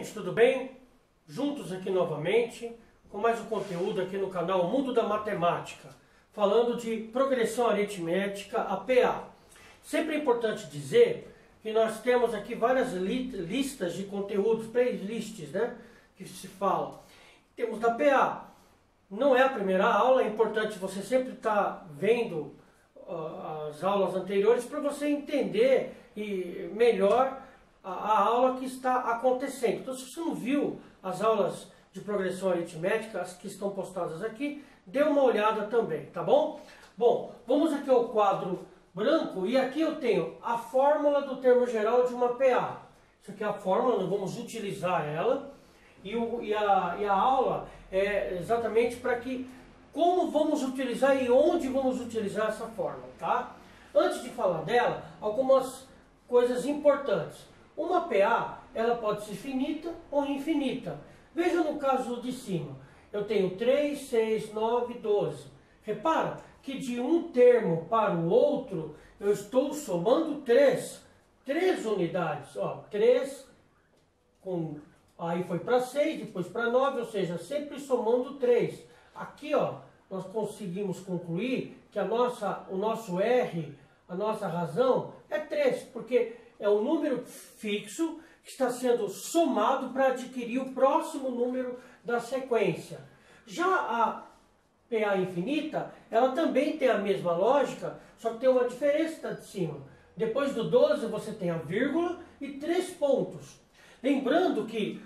gente, tudo bem? Juntos aqui novamente com mais um conteúdo aqui no canal Mundo da Matemática, falando de progressão aritmética, a PA. Sempre é importante dizer que nós temos aqui várias listas de conteúdos, playlists, né, que se fala. Temos da PA. Não é a primeira aula, é importante você sempre estar vendo as aulas anteriores para você entender melhor a aula que está acontecendo. Então, se você não viu as aulas de progressão aritmética, as que estão postadas aqui, dê uma olhada também, tá bom? Bom, vamos aqui ao quadro branco e aqui eu tenho a fórmula do termo geral de uma PA. Isso aqui é a fórmula, nós vamos utilizar ela e a aula é exatamente para que como vamos utilizar e onde vamos utilizar essa fórmula, tá? Antes de falar dela, algumas coisas importantes. Uma PA, ela pode ser finita ou infinita. Veja no caso de cima. Eu tenho 3, 6, 9, 12. Repara que de um termo para o outro, eu estou somando 3 unidades. Ó, 3, aí foi para 6, depois para 9, ou seja, sempre somando 3. Aqui, ó, nós conseguimos concluir que o nosso R, a nossa razão, é 3, porque é um número fixo que está sendo somado para adquirir o próximo número da sequência. Já a PA infinita, ela também tem a mesma lógica, só que tem uma diferença de cima. Depois do 12 você tem a vírgula e 3 pontos. Lembrando que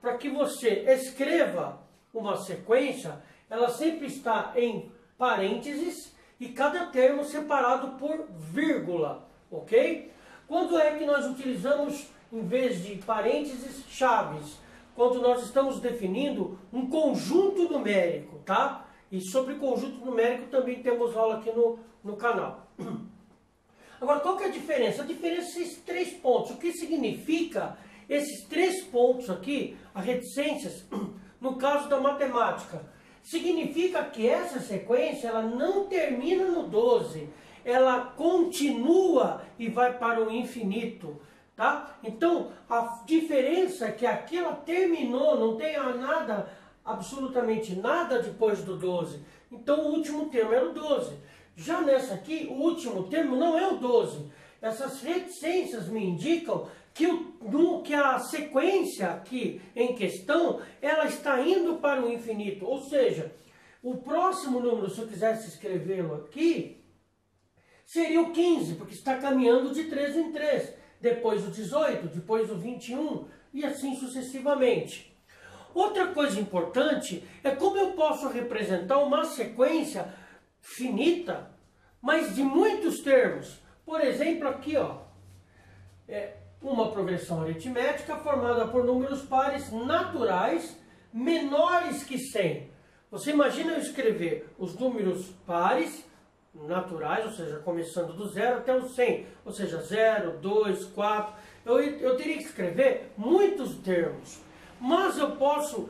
para que você escreva uma sequência, ela sempre está em parênteses e cada termo separado por vírgula, ok? Quando é que nós utilizamos, em vez de parênteses, chaves? Quando nós estamos definindo um conjunto numérico, tá? E sobre conjunto numérico também temos aula aqui no canal. Agora, qual que é a diferença? A diferença são esses 3 pontos. O que significa esses 3 pontos aqui, as reticências, no caso da matemática? Significa que essa sequência ela não termina no 12, ela continua e vai para o infinito, tá? Então, a diferença é que aqui ela terminou, não tem nada, absolutamente nada depois do 12. Então, o último termo era o 12. Já nessa aqui, o último termo não é o 12. Essas reticências me indicam que a sequência aqui em questão, ela está indo para o infinito. Ou seja, o próximo número, se eu quisesse escrevê-lo aqui, seria o 15, porque está caminhando de 3 em 3. Depois o 18, depois o 21 e assim sucessivamente. Outra coisa importante é como eu posso representar uma sequência finita, mas de muitos termos. Por exemplo, aqui, ó, uma progressão aritmética formada por números pares naturais menores que 100. Você imagina eu escrever os números pares naturais, ou seja, começando do 0 até o 100, ou seja, 0, 2, 4. Eu teria que escrever muitos termos, mas eu posso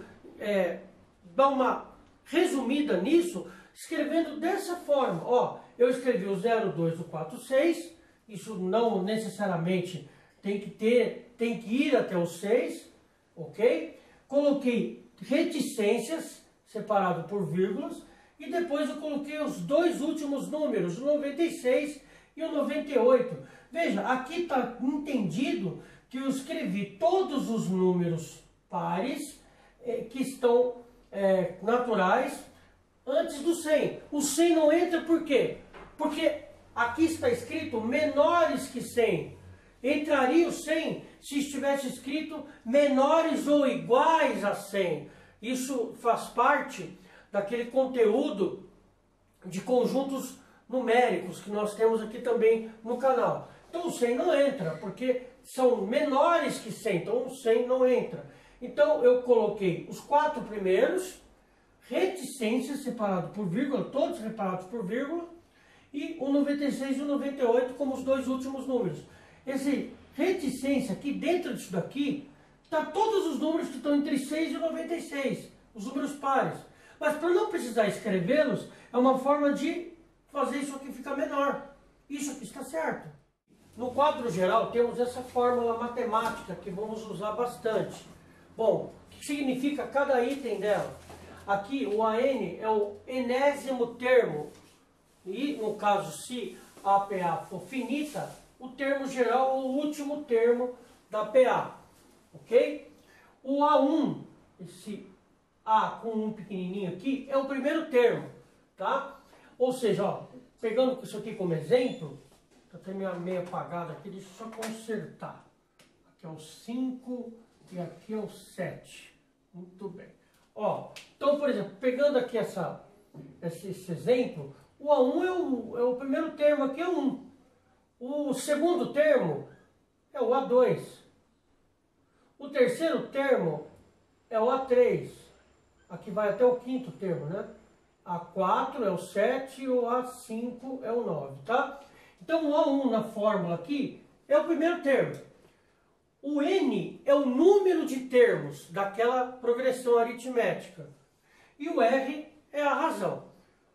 dar uma resumida nisso, escrevendo dessa forma. Ó, eu escrevi o 0, 2, o 4, 6, isso não necessariamente tem que ir até o 6, ok? Coloquei reticências, separado por vírgulas, e depois eu coloquei os 2 últimos números, o 96 e o 98. Veja, aqui está entendido que eu escrevi todos os números pares que estão naturais antes do 100. O 100 não entra por quê? Porque aqui está escrito menores que 100. Entraria o 100 se estivesse escrito menores ou iguais a 100. Isso faz parte daquele conteúdo de conjuntos numéricos que nós temos aqui também no canal. Então o 100 não entra, porque são menores que 100, então o 100 não entra. Então eu coloquei os 4 primeiros, reticências separado por vírgula, todos separados por vírgula, e o 96 e o 98 como os 2 últimos números. Esse reticência aqui, dentro disso daqui, está todos os números que estão entre 6 e 96, os números pares. Mas para não precisar escrevê-los, é uma forma de fazer isso aqui ficar menor. Isso aqui está certo. No quadro geral temos essa fórmula matemática que vamos usar bastante. Bom, o que significa cada item dela? Aqui o AN é o enésimo termo, e no caso se a PA for finita, o termo geral é o último termo da PA, ok? O A1, esse A com um pequenininho aqui, é o primeiro termo, tá? Ou seja, ó, pegando isso aqui como exemplo, está até meio apagado aqui, deixa eu só consertar. Aqui é o 5 e aqui é o 7. Muito bem. Ó, então, por exemplo, pegando aqui esse exemplo, o A1 é o primeiro termo, aqui é 1. O segundo termo é o A2. O terceiro termo é o A3. Aqui vai até o quinto termo, né? A4 é o 7 e o A5 é o 9, tá? Então, o A1 na fórmula aqui é o primeiro termo. O N é o número de termos daquela progressão aritmética. E o R é a razão.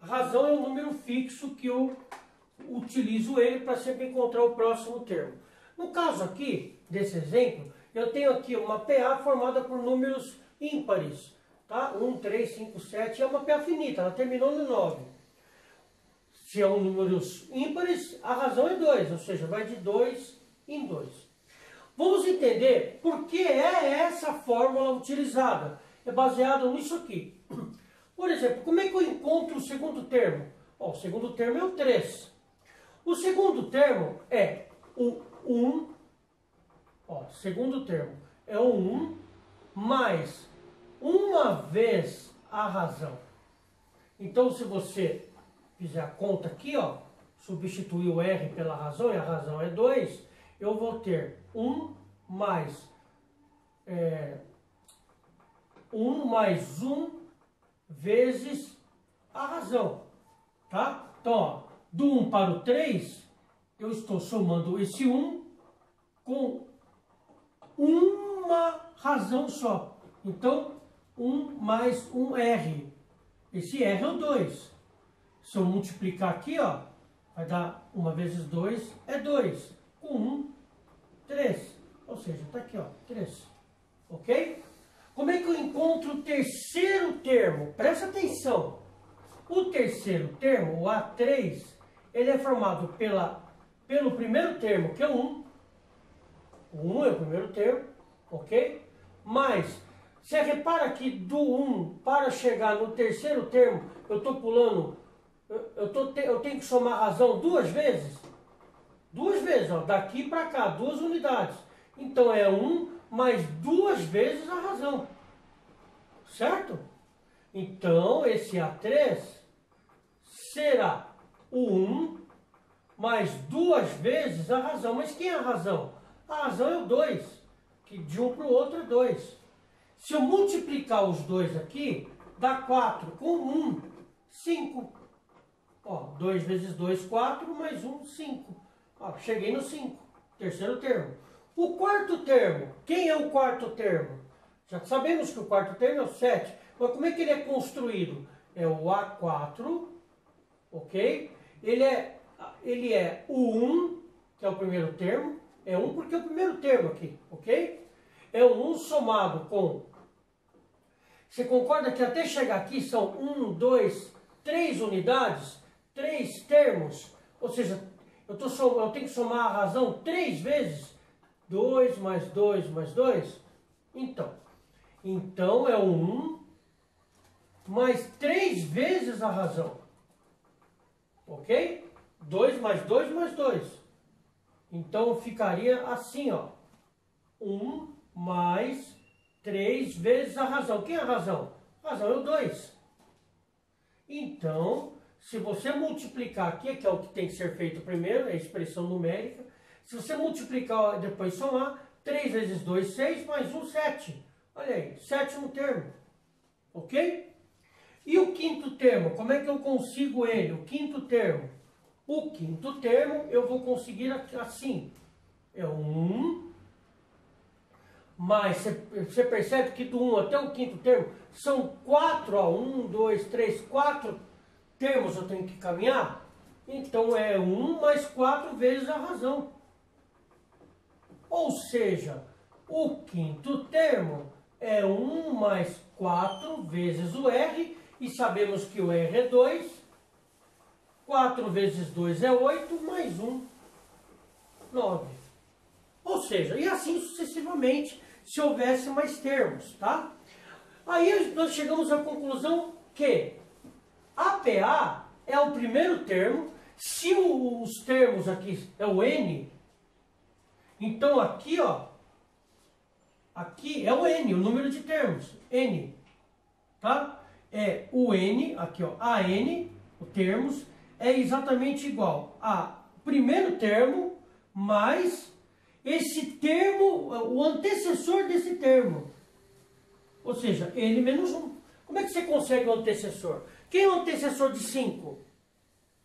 A razão é um número fixo que eu utilizo ele para sempre encontrar o próximo termo. No caso aqui, desse exemplo, eu tenho aqui uma PA formada por números ímpares. Tá? 1, 3, 5, 7, é uma PA finita, ela terminou no 9. Se são números ímpares, a razão é 2, ou seja, vai de 2 em 2. Vamos entender por que é essa fórmula utilizada. É baseado nisso aqui. Por exemplo, como é que eu encontro o segundo termo? Ó, o segundo termo é o 3. O segundo termo é o 1. Ó, segundo termo é o 1 mais uma vez a razão. Então, se você fizer a conta aqui, ó, substituir o R pela razão, e a razão é 2, eu vou ter 1 mais 1 vezes a razão, tá? Então, ó, do 1 para o 3, eu estou somando esse 1 com uma razão só. Então, 1 mais um R. Esse R é o 2. Se eu multiplicar aqui, ó, vai dar 1 vezes 2 é 2. Com 1, 3. Ou seja, está aqui, ó, 3. Ok? Como é que eu encontro o terceiro termo? Presta atenção. O terceiro termo, o A3, ele é formado pelo primeiro termo, que é 1. O 1 é o primeiro termo, ok? Mas, você repara que do 1 para chegar no terceiro termo, eu estou pulando, eu tenho que somar a razão 2 vezes? 2 vezes, ó, daqui para cá, 2 unidades. Então é 1 mais 2 vezes a razão. Certo? Então esse A3 será o 1 mais 2 vezes a razão. Mas quem é a razão? A razão é o 2, que de um para o outro é 2. Se eu multiplicar os dois aqui, dá 4 com 1, 5. Ó, 2 vezes 2, 4, mais 1, 5. Ó, cheguei no 5, terceiro termo. O quarto termo, quem é o quarto termo? Já sabemos que o quarto termo é o 7, mas como é que ele é construído? É o A4, ok? Ele é o 1, que é o primeiro termo, é 1 porque é o primeiro termo aqui, ok? É o 1 somado com... Você concorda que até chegar aqui são 1, 2, 3 unidades, 3 termos, ou seja, eu tenho que somar a razão 3 vezes, 2 mais 2 mais 2, então é 1 mais 3 vezes a razão, ok? 2 mais 2 mais 2, então ficaria assim, ó, 1 mais 3 vezes a razão. Quem é a razão? A razão é o 2. Então, se você multiplicar aqui, que é o que tem que ser feito primeiro, é a expressão numérica, se você multiplicar e depois somar, 3 vezes 2, 6, mais 1, 7. Olha aí, sétimo termo. Ok? E o quinto termo, como é que eu consigo ele? O quinto termo. O quinto termo eu vou conseguir assim. É 1, mas você percebe que do 1 até o quinto termo são 4, ó, 1, 2, 3, 4 termos eu tenho que caminhar. Então é 1 mais 4 vezes a razão. Ou seja, o quinto termo é 1 mais 4 vezes o R, e sabemos que o R é 2. 4 vezes 2 é 8, mais 1, 9. Ou seja, e assim sucessivamente, se houvesse mais termos, tá? Aí nós chegamos à conclusão que APA é o primeiro termo. Se os termos aqui é o N, então aqui, ó, aqui é o N, o número de termos, N, tá? É o N, aqui ó, AN, o termos, é exatamente igual a primeiro termo mais esse termo, o antecessor desse termo. Ou seja, N menos 1. Como é que você consegue o antecessor? Quem é o antecessor de 5?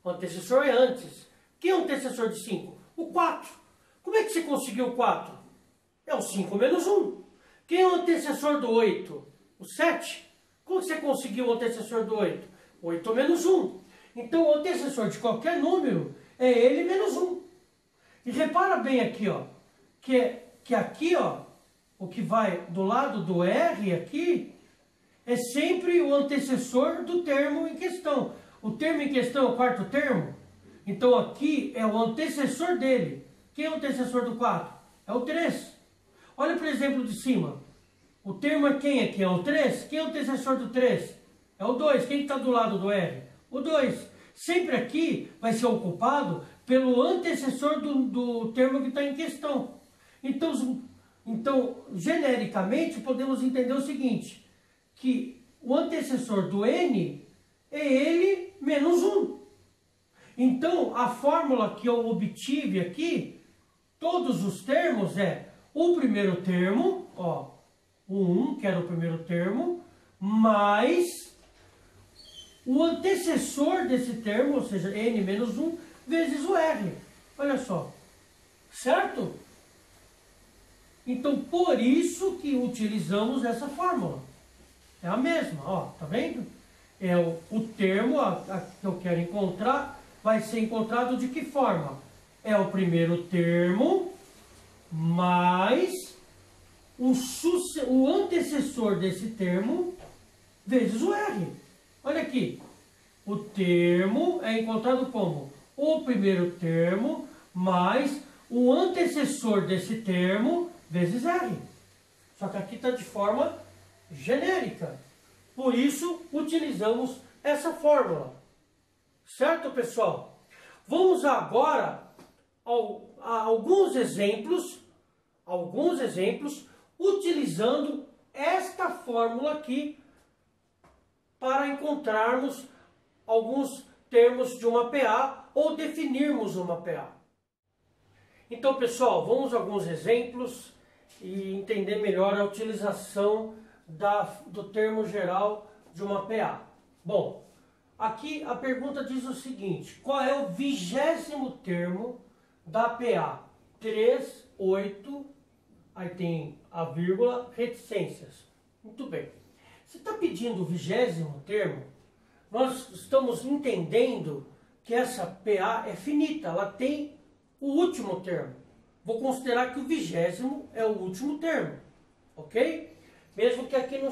O antecessor é antes. Quem é o antecessor de 5? O 4. Como é que você conseguiu o 4? É o 5 menos 1. Quem é o antecessor do 8? O 7. Como você conseguiu o antecessor do 8? 8 menos 1. Então o antecessor de qualquer número é ele menos 1. E repara bem aqui, ó, que aqui, ó, o que vai do lado do R aqui é sempre o antecessor do termo em questão. O termo em questão é o quarto termo. Então aqui é o antecessor dele. Quem é o antecessor do 4? É o 3. Olha para o exemplo de cima. O termo é quem aqui? É o 3? Quem é o antecessor do 3? É o 2. Quem está do lado do R? O 2. Sempre aqui vai ser ocupado pelo antecessor do termo que está em questão. Então, genericamente, podemos entender o seguinte, que o antecessor do N é ele menos 1. Então, a fórmula que eu obtive aqui, todos os termos é o primeiro termo, ó, o 1, que era o primeiro termo, mais o antecessor desse termo, ou seja, N menos 1, vezes o R. Olha só. Certo? Então, por isso que utilizamos essa fórmula. É a mesma, ó, tá vendo? É o termo que eu quero encontrar, vai ser encontrado de que forma? É o primeiro termo mais o antecessor desse termo vezes o R. Olha aqui. O termo é encontrado como o primeiro termo mais o antecessor desse termo vezes R. Só que aqui está de forma genérica. Por isso, utilizamos essa fórmula. Certo, pessoal? Vamos agora a alguns exemplos utilizando esta fórmula aqui para encontrarmos alguns termos de uma PA ou definirmos uma PA. Então, pessoal, vamos a alguns exemplos e entender melhor a utilização do termo geral de uma PA. Bom, aqui a pergunta diz o seguinte: qual é o 20º termo da PA? 3, 8, aí tem a vírgula, reticências. Muito bem. Você está pedindo o 20º termo? Nós estamos entendendo que essa PA é finita, ela tem o último termo. Vou considerar que o 20º é o último termo, ok? Mesmo que aqui não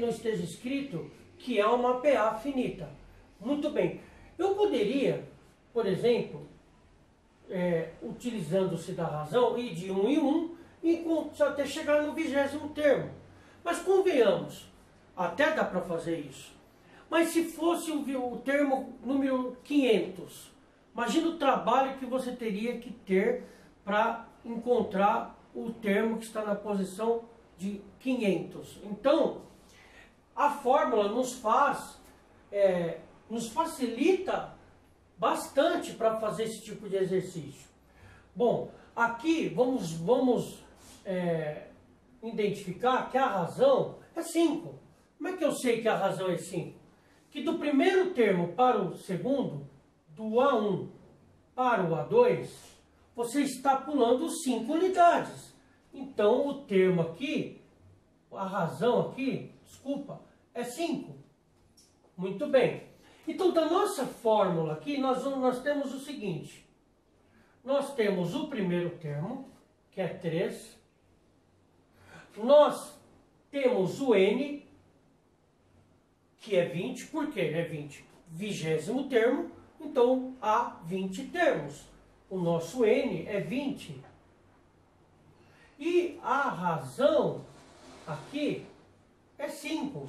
esteja escrito que é uma PA finita. Muito bem. Eu poderia, por exemplo, utilizando-se da razão, ir de 1 em 1 até chegar no 20º termo. Mas convenhamos, até dá para fazer isso. Mas se fosse o termo número 500, imagina o trabalho que você teria que ter para encontrar o termo que está na posição de 500. Então, a fórmula nos facilita bastante para fazer esse tipo de exercício. Bom, aqui vamos identificar que a razão é 5. Como é que eu sei que a razão é 5? Que do primeiro termo para o segundo, do A1 para o A2, você está pulando 5 unidades. Então, o termo aqui, a razão aqui, desculpa, é 5. Muito bem. Então, da nossa fórmula aqui, nós temos o seguinte. Nós temos o primeiro termo, que é 3. Nós temos o n, que é 20, por quê? É 20, 20º termo, então há 20 termos. O nosso n é 20. E a razão aqui é 5.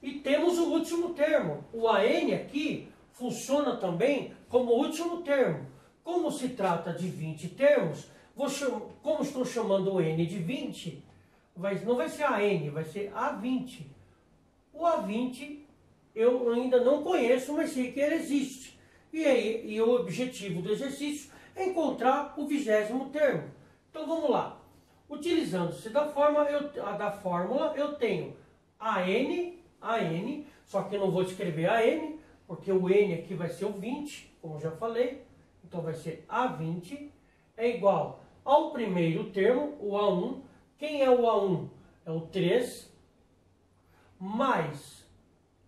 E temos o último termo. O AN aqui funciona também como último termo. Como se trata de 20 termos, como estou chamando o n de 20, não vai ser AN, vai ser A20. O A20 eu ainda não conheço, mas sei que ele existe. E o objetivo do exercício é encontrar o 20º termo. Então vamos lá. Utilizando-se da fórmula, eu tenho AN, só que eu não vou escrever AN, porque o N aqui vai ser o 20, como já falei. Então vai ser A20 é igual ao primeiro termo, o A1. Quem é o A1? É o 3, mais,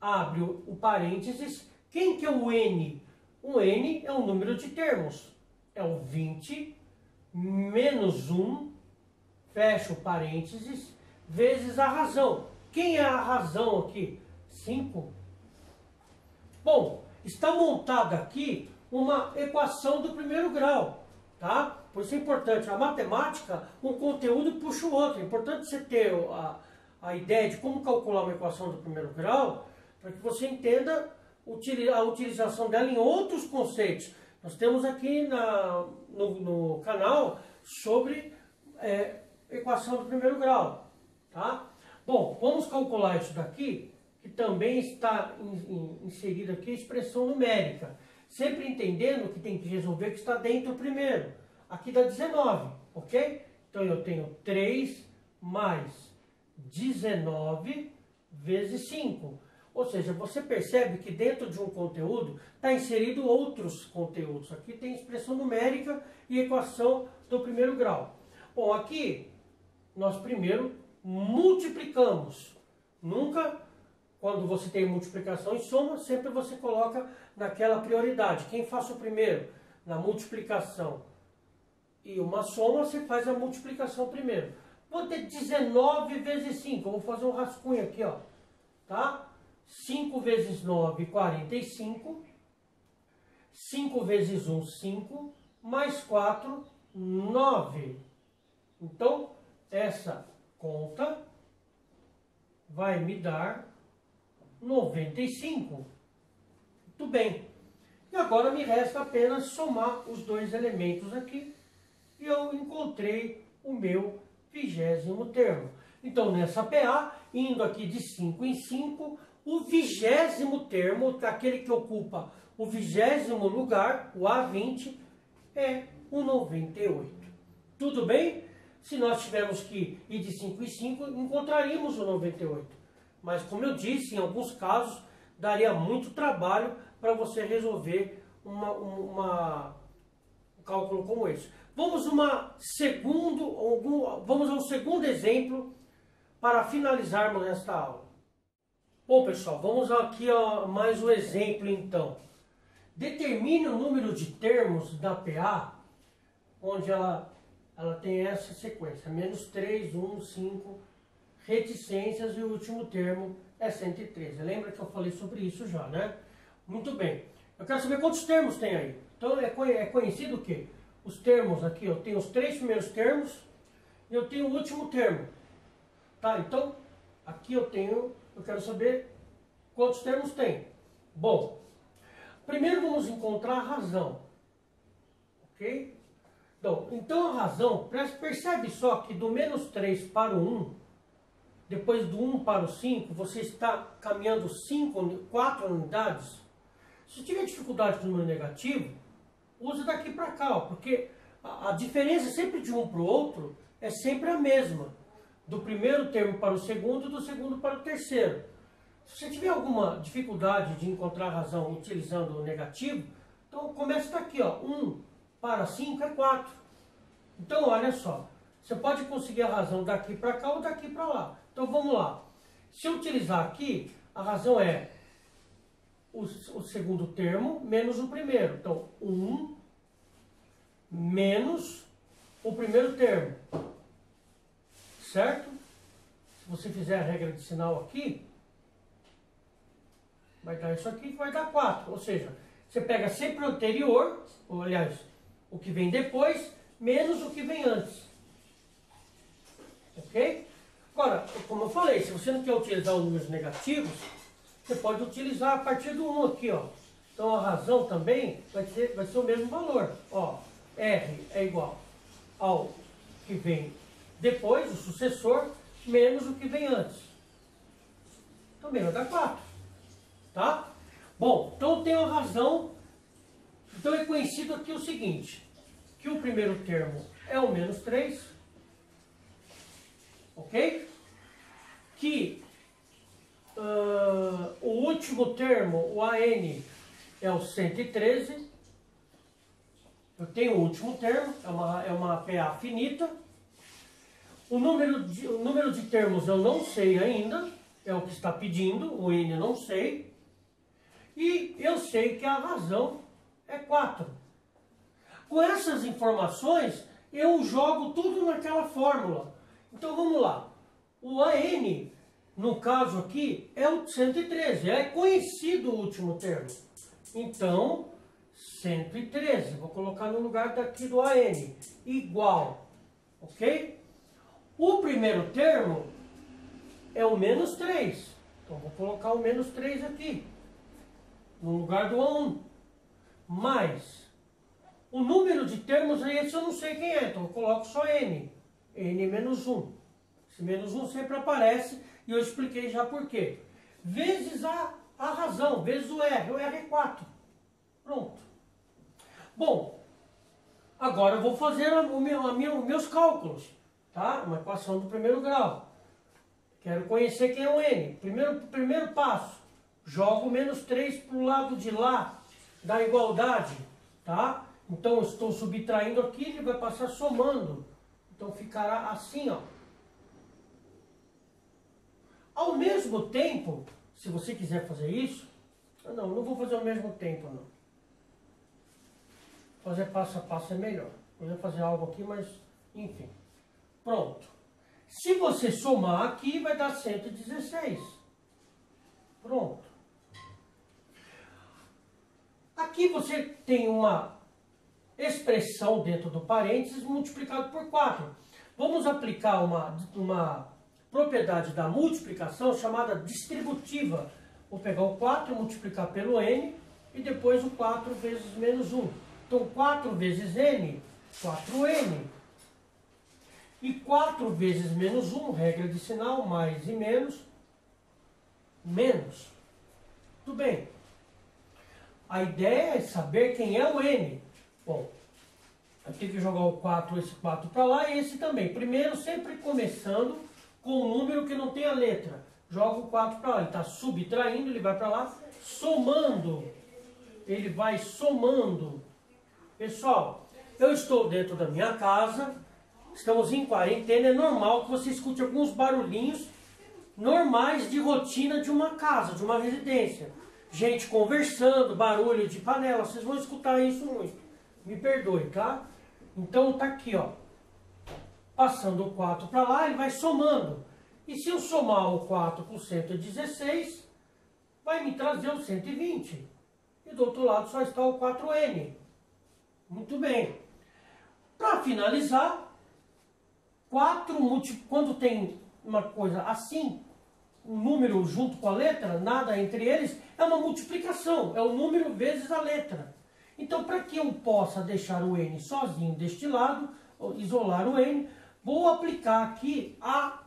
abre o parênteses, quem que é o N? O N é o número de termos, é o 20 menos 1, fecha o parênteses, vezes a razão. Quem é a razão aqui? 5. Bom, está montada aqui uma equação do primeiro grau, tá? Por isso é importante. A matemática, um conteúdo puxa o outro. É importante você ter a ideia de como calcular uma equação do primeiro grau, para que você entenda a utilização dela em outros conceitos. Nós temos aqui no canal sobre equação do primeiro grau, tá? Bom, vamos calcular isso daqui, que também está inserida aqui a expressão numérica. Sempre entendendo que tem que resolver que está dentro primeiro. Aqui dá 19, ok? Então eu tenho 3 mais 19 vezes 5. Ou seja, você percebe que dentro de um conteúdo está inserido outros conteúdos. Aqui tem expressão numérica e equação do primeiro grau. Bom, aqui nós primeiro multiplicamos. Nunca, quando você tem multiplicação e soma, sempre você coloca naquela prioridade. Quem faz o primeiro? Na multiplicação e uma soma, você faz a multiplicação primeiro. Vou ter 19 vezes 5. Eu vou fazer um rascunho aqui, ó. Tá? 5 vezes 9, 45. 5 vezes 1, 5. Mais 4, 9. Então, essa conta vai me dar 95. Muito bem. E agora me resta apenas somar os dois elementos aqui. E eu encontrei o meu 20º termo. Então, nessa PA, indo aqui de 5 em 5, o 20º termo, aquele que ocupa o 20º lugar, o A20, é o 98. Tudo bem? Se nós tivermos que ir de 5 em 5, encontraríamos o 98. Mas, como eu disse, em alguns casos, daria muito trabalho para você resolver um cálculo como esse. Vamos ao segundo exemplo para finalizarmos esta aula. Bom, pessoal, vamos aqui a mais um exemplo, então. Determine o número de termos da PA, onde ela tem essa sequência, menos 3, 1, 5, reticências e o último termo é 113. Lembra que eu falei sobre isso já, né? Muito bem. Eu quero saber quantos termos tem aí. Então é conhecido o quê? Os termos aqui, eu tenho os 3 primeiros termos e eu tenho o último termo. Tá, então aqui eu quero saber quantos termos tem. Bom, primeiro vamos encontrar a razão. Ok? Então a razão, percebe só que do menos 3 para o 1, depois do 1 para o 5, você está caminhando 4 unidades. Se tiver dificuldade com o número negativo, usa daqui para cá, ó, porque a diferença sempre de um para o outro é sempre a mesma. Do primeiro termo para o segundo e do segundo para o terceiro. Se você tiver alguma dificuldade de encontrar a razão utilizando o negativo, então começa daqui, ó, 1 para 5 é 4. Então, olha só, você pode conseguir a razão daqui para cá ou daqui para lá. Então, vamos lá. Se eu utilizar aqui, a razão é o segundo termo menos o primeiro. Então, 1 menos o primeiro termo. certo? Se você fizer a regra de sinal aqui, vai dar isso aqui que vai dar 4. Ou seja, você pega sempre o anterior, ou aliás, o que vem depois, menos o que vem antes. Ok? Agora, como eu falei, se você não quer utilizar os números negativos, você pode utilizar a partir do 1 aqui, ó. Então a razão também vai ser o mesmo valor. Ó, R é igual ao que vem depois, o sucessor, menos o que vem antes. Também vai dar 4. Tá? Bom, então tem uma razão. Então é conhecido aqui o seguinte, que o primeiro termo é o menos 3, ok? Que o último termo, o AN, é o 113. Eu tenho o último termo, é uma PA finita. O número de termos eu não sei ainda, é o que está pedindo, o N eu não sei. E eu sei que a razão é 4. Com essas informações, eu jogo tudo naquela fórmula. Então vamos lá. O AN, no caso aqui, é o 113. É conhecido o último termo. Então, 113. Vou colocar no lugar daqui do AN. Igual. Ok? O primeiro termo é o menos 3. Então vou colocar o menos 3 aqui. No lugar do A1. Mais o número de termos, esse eu não sei quem é, então eu coloco só N. N menos 1. Esse menos 1 sempre aparece e eu expliquei já por quê. Vezes a razão, vezes o R é 4. Pronto. Bom, agora eu vou fazer os meus cálculos. Tá? Uma equação do primeiro grau. Quero conhecer quem é o N. Primeiro passo. Jogo o menos 3 para o lado de lá da igualdade, tá? Então eu estou subtraindo aqui, ele vai passar somando. Então ficará assim, ó. Ao mesmo tempo, se você quiser fazer isso, não vou fazer ao mesmo tempo, não. Fazer passo a passo é melhor. Eu ia fazer algo aqui, mas enfim. Pronto. Se você somar aqui, vai dar 116. Pronto. Aqui você tem uma expressão dentro do parênteses multiplicado por 4. Vamos aplicar uma propriedade da multiplicação chamada distributiva. Vou pegar o 4 e multiplicar pelo n e depois o 4 vezes menos 1. Então 4 vezes n, 4n. E 4 vezes menos 1, regra de sinal, mais e menos, menos. Tudo bem. A ideia é saber quem é o n. Bom, eu tenho que jogar o 4, esse 4 para lá e esse também. Primeiro, sempre começando com um número que não tem a letra. Joga o 4 para lá, ele está subtraindo, ele vai para lá, somando. Ele vai somando. Pessoal, eu estou dentro da minha casa, estamos em quarentena, é normal que você escute alguns barulhinhos normais de rotina de uma casa, de uma residência. Gente conversando, barulho de panela, vocês vão escutar isso muito. Me perdoe, tá? Então tá aqui, ó. Passando o 4 para lá, ele vai somando. E se eu somar o 4 com 116, vai me trazer o 120. E do outro lado só está o 4n. Muito bem. Para finalizar, 4 quando tem uma coisa assim, um número junto com a letra, nada entre eles, é uma multiplicação, é o número vezes a letra. Então, para que eu possa deixar o n sozinho deste lado, isolar o n, vou aplicar aqui a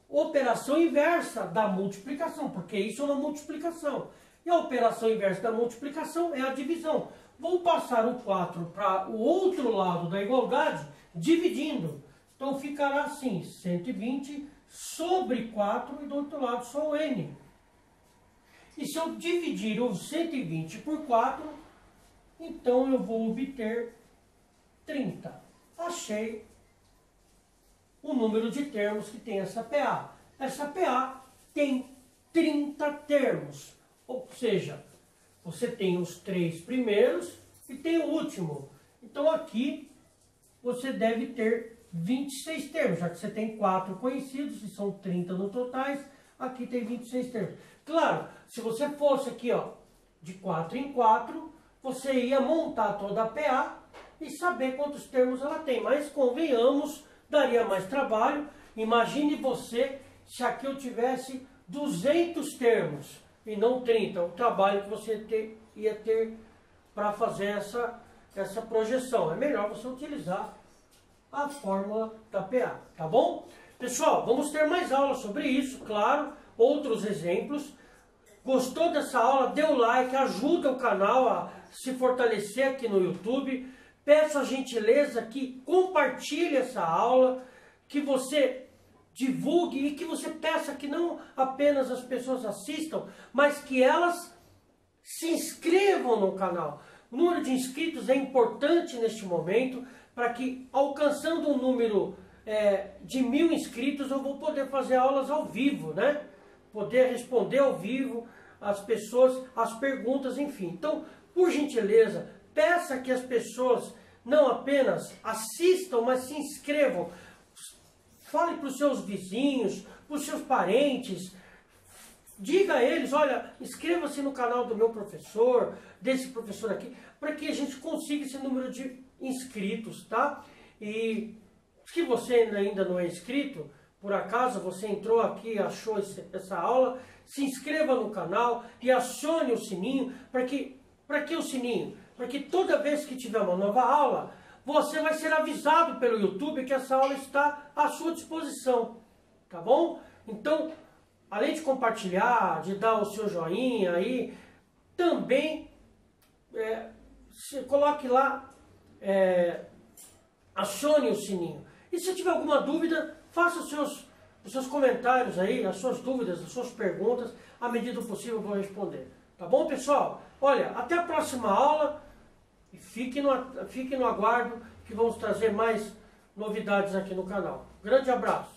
operação inversa da multiplicação, porque isso é uma multiplicação. E a operação inversa da multiplicação é a divisão. Vou passar o 4 para o outro lado da igualdade, dividindo. Então ficará assim, 120 sobre 4 e do outro lado só o n. E se eu dividir o 120 por 4, então eu vou obter 30. Achei o número de termos que tem essa PA. Essa PA tem 30 termos. Ou seja, você tem os 3 primeiros e tem o último. Então aqui você deve ter 26 termos, já que você tem 4 conhecidos, e são 30 no totais, aqui tem 26 termos. Claro, se você fosse aqui, ó, de 4 em 4, você ia montar toda a PA e saber quantos termos ela tem. Mas, convenhamos, daria mais trabalho. Imagine você se aqui eu tivesse 200 termos e não 30. O trabalho que você ia ter para fazer essa projeção. É melhor você utilizar a fórmula da PA, tá bom? Pessoal, vamos ter mais aulas sobre isso, claro, outros exemplos. Gostou dessa aula? Dê o like, ajuda o canal a se fortalecer aqui no YouTube. Peço a gentileza que compartilhe essa aula, que você divulgue e que você peça que não apenas as pessoas assistam, mas que elas se inscrevam no canal. O número de inscritos é importante neste momento, para que, alcançando um número de 1000 inscritos, eu vou poder fazer aulas ao vivo, né? Poder responder ao vivo as pessoas, as perguntas, enfim. Então, por gentileza, peça que as pessoas não apenas assistam, mas se inscrevam. Fale para os seus vizinhos, para os seus parentes. Diga a eles, olha, inscreva-se no canal do meu professor, desse professor aqui, para que a gente consiga esse número de inscritos, tá? E se você ainda não é inscrito, por acaso você entrou aqui e achou essa aula, se inscreva no canal e acione o sininho. Para que o sininho? Para que toda vez que tiver uma nova aula, você vai ser avisado pelo YouTube que essa aula está à sua disposição, tá bom? Então, além de compartilhar, de dar o seu joinha aí, também coloque lá, acione o sininho. E se tiver alguma dúvida, faça os seus comentários aí, as suas dúvidas, as suas perguntas, à medida do possível eu vou responder. Tá bom, pessoal? Olha, até a próxima aula e fique no aguardo que vamos trazer mais novidades aqui no canal. Grande abraço!